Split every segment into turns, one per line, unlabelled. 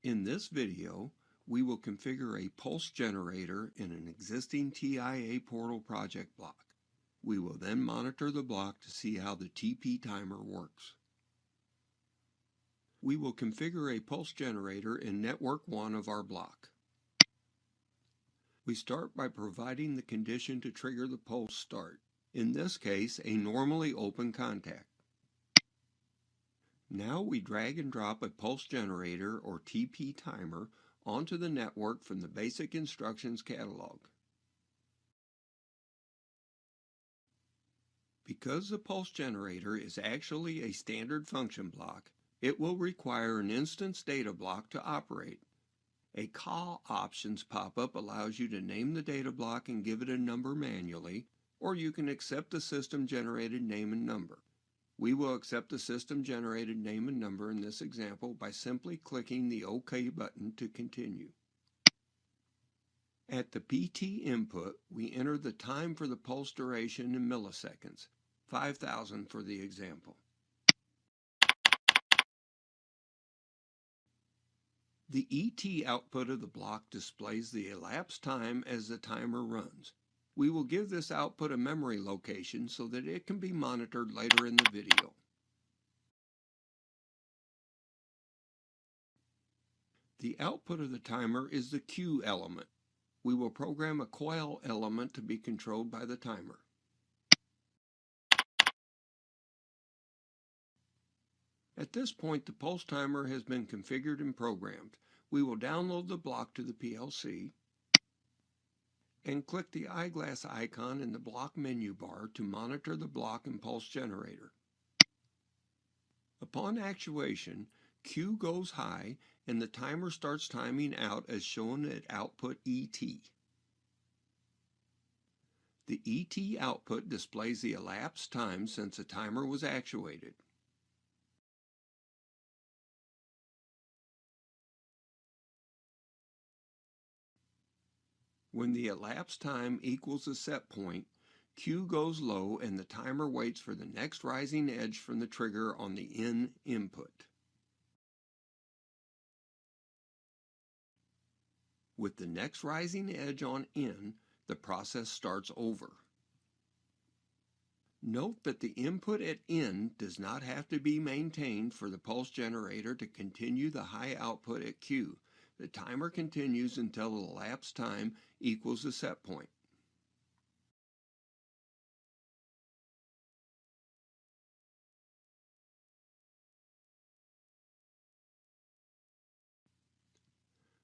In this video, we will configure a pulse generator in an existing TIA Portal project block. We will then monitor the block to see how the TP timer works. We will configure a pulse generator in Network 1 of our block. We start by providing the condition to trigger the pulse start, in this case a normally open contact. Now we drag and drop a pulse generator or TP timer onto the network from the basic instructions catalog. Because the pulse generator is actually a standard function block, it will require an instance data block to operate. A call options pop-up allows you to name the data block and give it a number manually, or you can accept the system-generated name and number. We will accept the system-generated name and number in this example by simply clicking the OK button to continue. At the PT input, we enter the time for the pulse duration in milliseconds, 5,000 for the example. The ET output of the block displays the elapsed time as the timer runs. We will give this output a memory location so that it can be monitored later in the video. The output of the timer is the Q element. We will program a coil element to be controlled by the timer. At this point, the pulse timer has been configured and programmed. We will download the block to the PLC and click the eyeglass icon in the block menu bar to monitor the block and pulse generator. Upon actuation, Q goes high and the timer starts timing out as shown at output ET. The ET output displays the elapsed time since the timer was actuated. When the elapsed time equals the set point, Q goes low and the timer waits for the next rising edge from the trigger on the in input. With the next rising edge on in, the process starts over. Note that the input at in does not have to be maintained for the pulse generator to continue the high output at Q. The timer continues until the elapsed time equals the set point.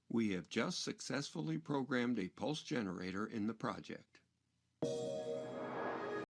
We have just successfully programmed a pulse generator in the project.